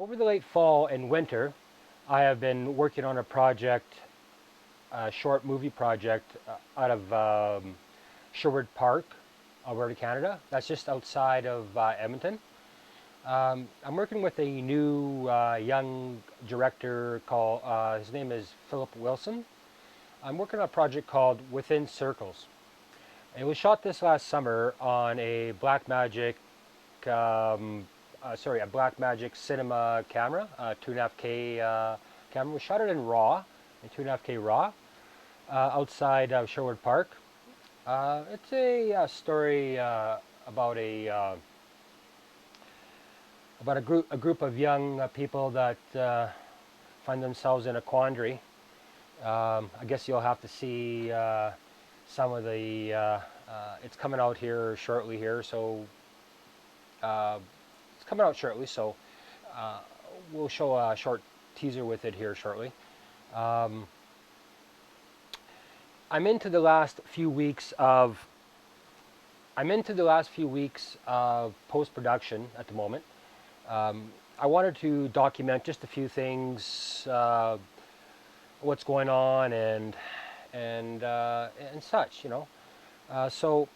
Over the late fall and winter, I have been working on a project, a short movie project out of Sherwood Park, Alberta, Canada. That's just outside of Edmonton. I'm working with a new young director called, his name is Phillip Wilson. I'm working on a project called Within Circles. It was shot this last summer on a Blackmagic a Blackmagic Cinema camera, 2.5K camera. We shot it in RAW, in 2.5K RAW, outside of Sherwood Park. It's a story about a group of young people that find themselves in a quandary. I guess you'll have to see some of the. It's coming out here shortly here, so. It's coming out shortly, so we'll show a short teaser with it here shortly. I'm into the last few weeks of post-production at the moment. I wanted to document just a few things, what's going on and such, you know. So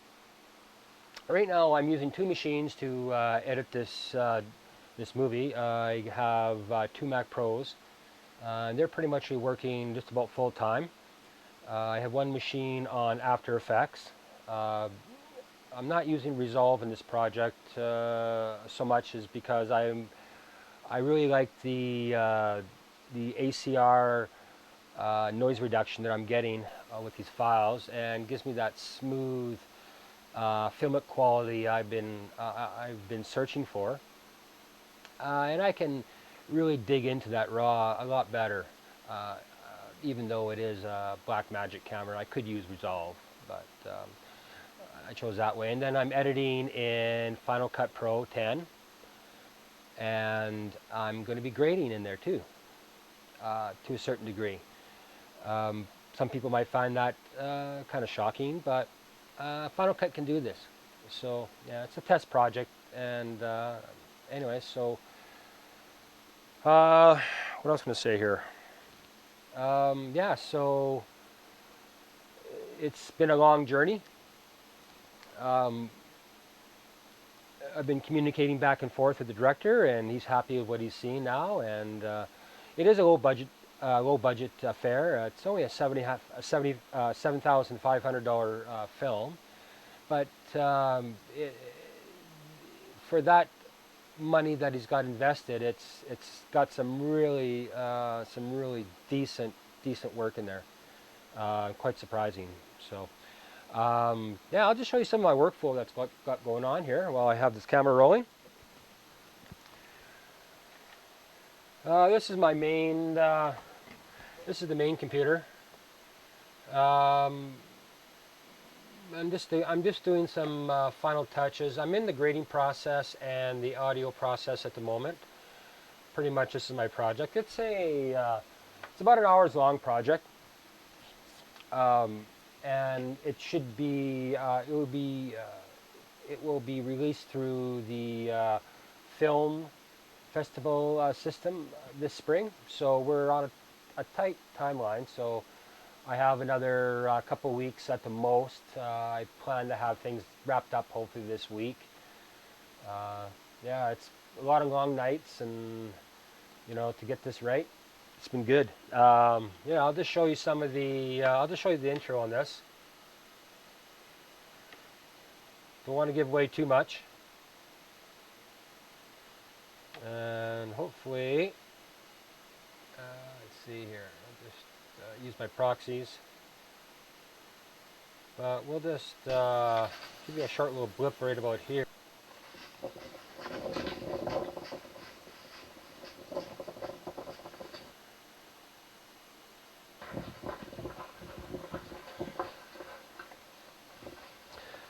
right now, I'm using two machines to edit this movie. I have two Mac Pros. They're pretty much working just about full time. I have one machine on After Effects. I'm not using Resolve in this project so much is because I really like the ACR noise reduction that I'm getting with these files, and gives me that smooth filmic quality I've been searching for, and I can really dig into that RAW a lot better. Even though it is a Blackmagic camera, I could use Resolve, but I chose that way. And then I'm editing in Final Cut Pro 10, and I'm going to be grading in there too, to a certain degree. Some people might find that kind of shocking, but Final Cut can do this. So yeah, it's a test project, and anyway, so what else can I say here? Yeah, so it's been a long journey. I've been communicating back and forth with the director, and he's happy with what he's seeing now. And it is a low budget affair. It's only a $7,500 film, but for that money that he's got invested, it's got some really decent work in there. Quite surprising. So yeah, I'll just show you some of my workflow that's got going on here while I have this camera rolling. This is my main. This is the main computer. I'm just doing some final touches. I'm in the grading process and the audio process at the moment. Pretty much, this is my project. It's about an hour's long project, and it should be it will be released through the film festival system this spring. So we're on a tight timeline. So I have another couple weeks at the most. I plan to have things wrapped up hopefully this week. Yeah, it's a lot of long nights, and you know, to get this right, it's been good. Yeah, I'll just show you some of the. I'll just show you the intro on this. Don't want to give away too much, and hopefully, let's see here. I'll just use my proxies. But we'll just give you a short little blip right about here.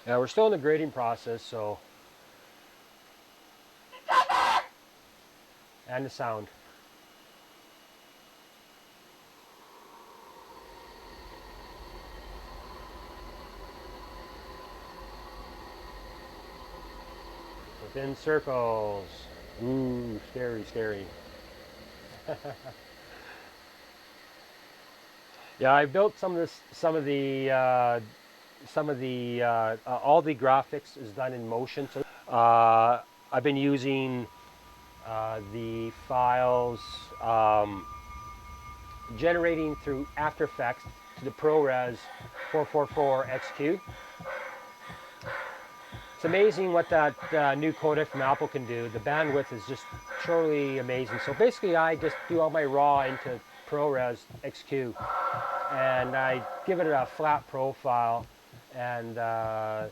Yeah, we're still in the grading process, so. And the sound. Within Circles. Ooh, scary, scary. Yeah, I built some of this, all the graphics is done in motion. So I've been using the files generating through After Effects to the ProRes 444 XQ. It's amazing what that new codec from Apple can do. The bandwidth is just truly amazing. So basically, I just do all my raw into ProRes XQ, and I give it a flat profile and a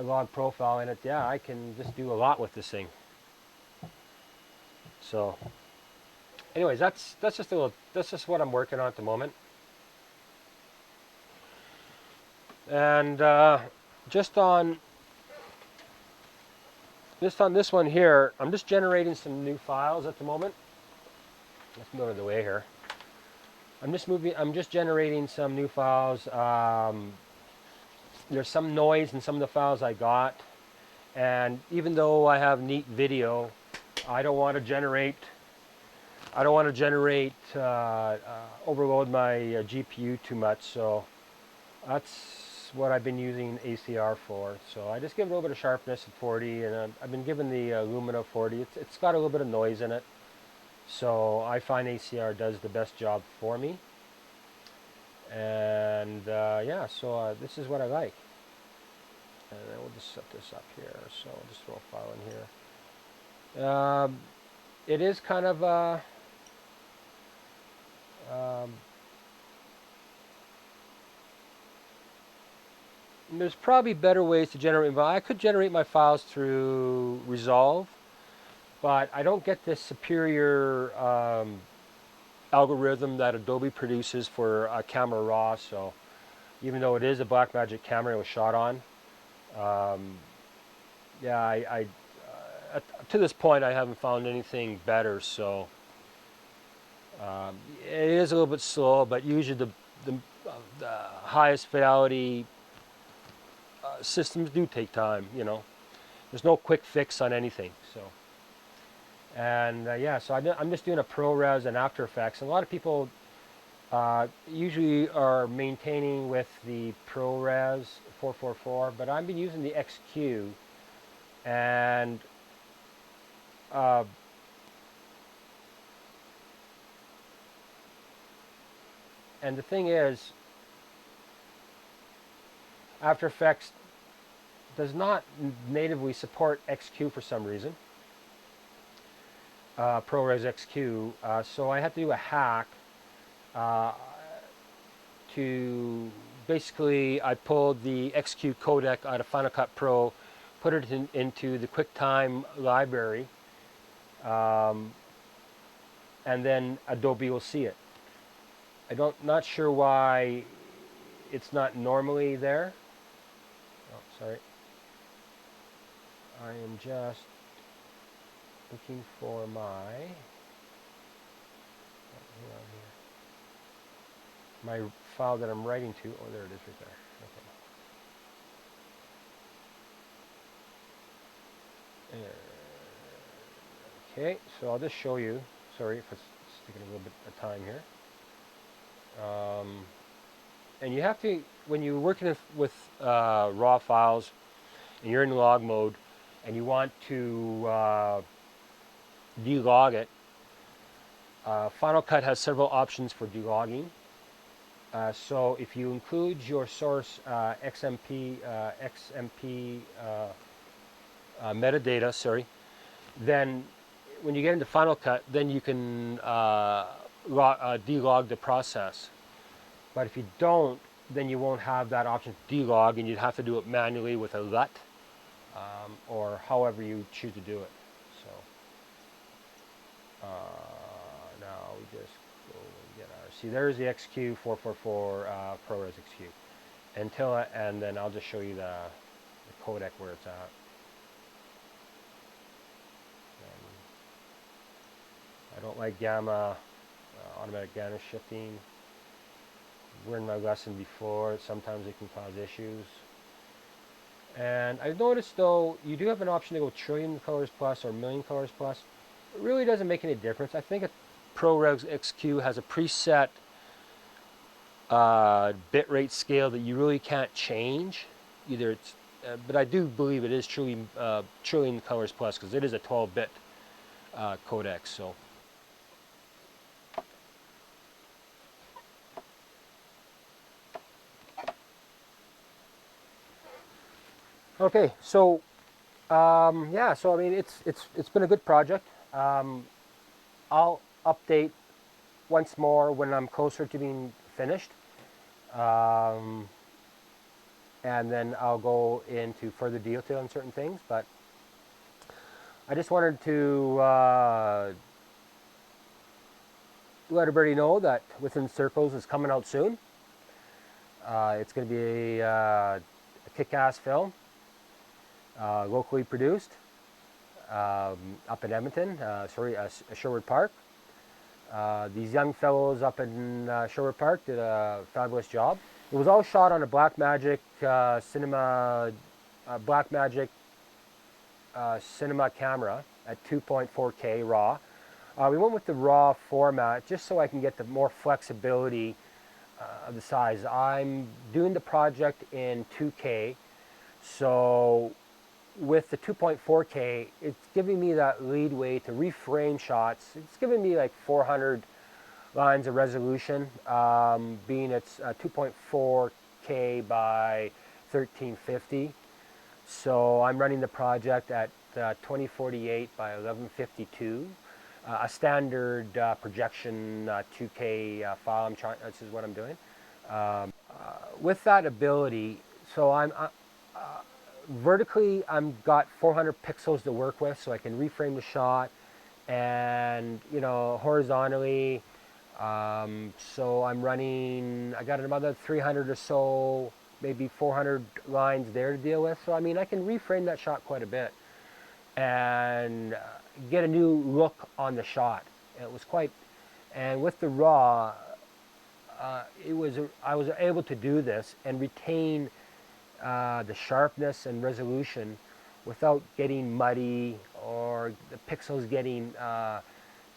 log profile in it. Yeah, I can just do a lot with this thing. So, anyways, that's just what I'm working on at the moment, and just on this one here, I'm just generating some new files at the moment. Let's move out of the way here. I'm just generating some new files. There's some noise in some of the files I got, and even though I have neat video, I don't want to generate. Overload my GPU too much. So that's what I've been using ACR for. So I just give it a little bit of sharpness at 40, and I've been given the Lumina 40. It's got a little bit of noise in it, so I find ACR does the best job for me. And yeah, so this is what I like. And then we'll just set this up here. So I'll just throw a file in here. It is kind of there's probably better ways to generate. I could generate my files through Resolve, but I don't get this superior algorithm that Adobe produces for Camera Raw. So even though it is a Blackmagic camera it was shot on, yeah, to this point I haven't found anything better. So it is a little bit slow, but usually the highest fidelity systems do take time. There's no quick fix on anything. So, and yeah, so I'm just doing a ProRes and After Effects. And a lot of people usually are maintaining with the ProRes 444, but I've been using the XQ, and the thing is, After Effects does not natively support XQ for some reason, ProRes XQ, so I had to do a hack to basically, I pulled the XQ codec out of Final Cut Pro, put it into the QuickTime library, and then Adobe will see it. Not sure why it's not normally there. Oh, sorry. I am just looking for my file that I'm writing to. Oh, there it is right there. Okay. Okay, so I'll just show you. Sorry if it's taking a little bit of time here. And you have to, when you're working with raw files and you're in log mode and you want to delog it, Final Cut has several options for delogging. So if you include your source XMP metadata, then when you get into Final Cut, then you can delog the process. But if you don't, then you won't have that option to delog, and you'd have to do it manually with a LUT, or however you choose to do it. So now we just go and get our. See, there's the XQ 444 ProRes XQ. And then I'll just show you the codec where it's at. I don't like gamma, automatic gamma shifting. Learned my lesson before. Sometimes it can cause issues. And I've noticed though, you do have an option to go trillion colors plus or million colors plus. It really doesn't make any difference. I think ProRes XQ has a preset bitrate scale that you really can't change. Either it's, but I do believe it is Trillion Colors Plus, because it is a 12-bit codec. So. Okay, so yeah, so I mean it's been a good project. I'll update once more when I'm closer to being finished, um, and then I'll go into further detail on certain things. But I just wanted to let everybody know that Within Circles is coming out soon. It's going to be a kick-ass film, locally produced, up in Edmonton, Sherwood Park. These young fellows up in Sherwood Park did a fabulous job. It was all shot on a Blackmagic cinema camera at 2.4K RAW. We went with the RAW format just so I can get the more flexibility of the size. I'm doing the project in 2K, so with the 2.4K, it's giving me that leadway to reframe shots. It's giving me like 400 lines of resolution, being it's 2.4K by 1350. So I'm running the project at 2048 by 1152. A standard projection 2K file. This is what I'm doing. With that ability, so I'm vertically, I've got 400 pixels to work with, so I can reframe the shot, and horizontally, so I'm running. I got another 300 or so, maybe 400 lines there to deal with. So I mean, I can reframe that shot quite a bit, and get a new look on the shot. It was quite, and with the RAW, I was able to do this and retain the sharpness and resolution without getting muddy or the pixels getting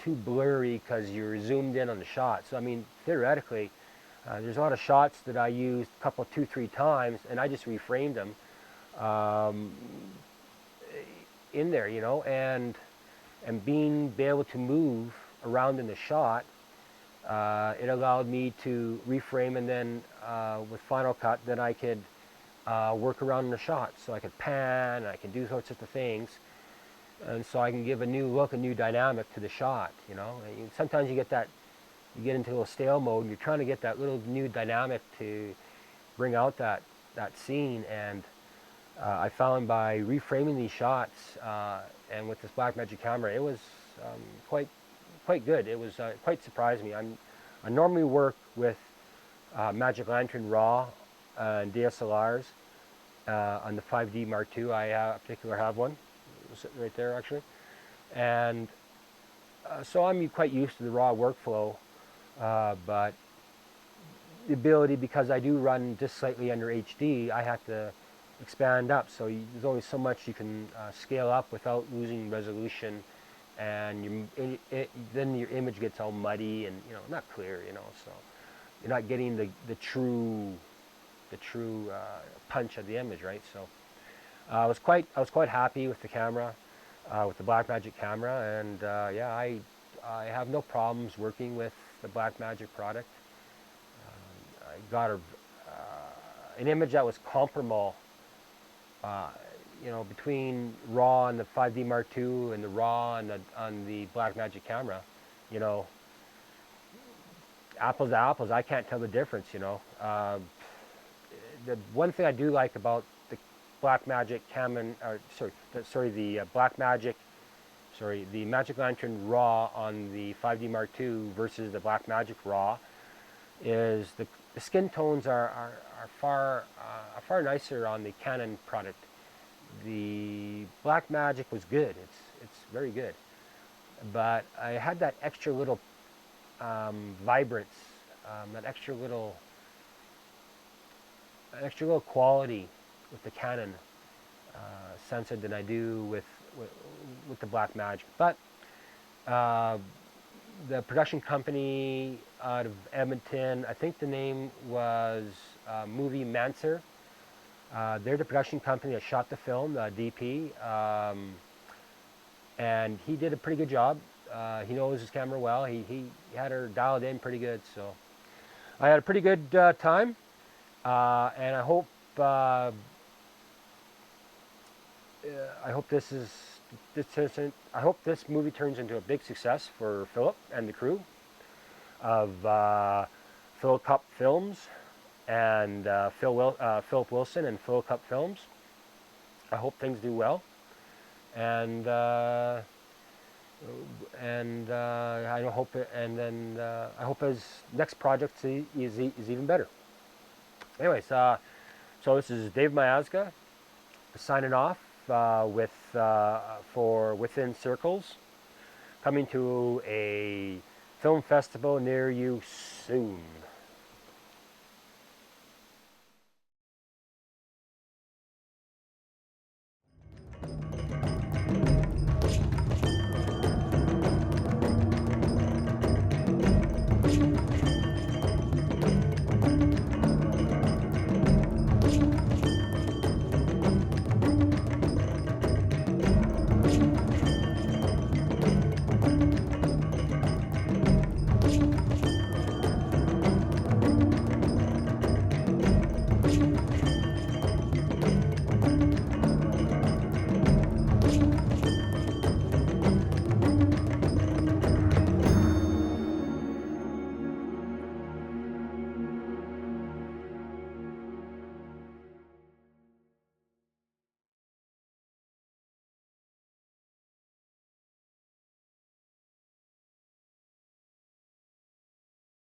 too blurry because you're zoomed in on the shot. So I mean, theoretically, there's a lot of shots that I used a couple, 2-3 times, and I just reframed them in there, and be able to move around in the shot. It allowed me to reframe, and then with Final Cut, then I could work around in the shot. So I could pan, I can do sorts of things, and so I can give a new look, a new dynamic to the shot. And sometimes you get into a little stale mode, and you're trying to get that little new dynamic to bring out that scene. And I found by reframing these shots, and with this Blackmagic camera, it was quite good. It was quite surprised me. I normally work with Magic Lantern RAW and DSLRs on the 5D Mark II. I have one sitting right there actually, and so I'm quite used to the RAW workflow, but the ability, because I do run just slightly under HD, I have to expand up. So there's only so much you can scale up without losing resolution, and then your image gets all muddy and not clear. So you're not getting the true punch of the image, right? So I was quite happy with the camera, with the Blackmagic camera, and yeah, I have no problems working with the Blackmagic product. I got an image that was comparable, between RAW and the 5D Mark II and the RAW on the Blackmagic camera. Apples to apples, I can't tell the difference. The one thing I do like about the Blackmagic the Magic Lantern RAW on the 5D Mark II versus the Blackmagic RAW is the skin tones are far nicer on the Canon product. The Blackmagic was good. It's very good, but I had that extra little vibrance, that extra little quality with the Canon sensor than I do with the Blackmagic. But the production company out of Edmonton, I think the name was Movie Manser. They're the production company that shot the film, the DP, and he did a pretty good job. He knows his camera well. He had her dialed in pretty good, so I had a pretty good time, and I hope I hope this movie turns into a big success for Philip and the crew of Philip Cup Films and Phillip Wilson and Philip Cup Films. I hope things do well, and I hope I hope his next project is even better. Anyways, so this is Dave Miazga signing off for Within Circles, coming to a film festival near you soon.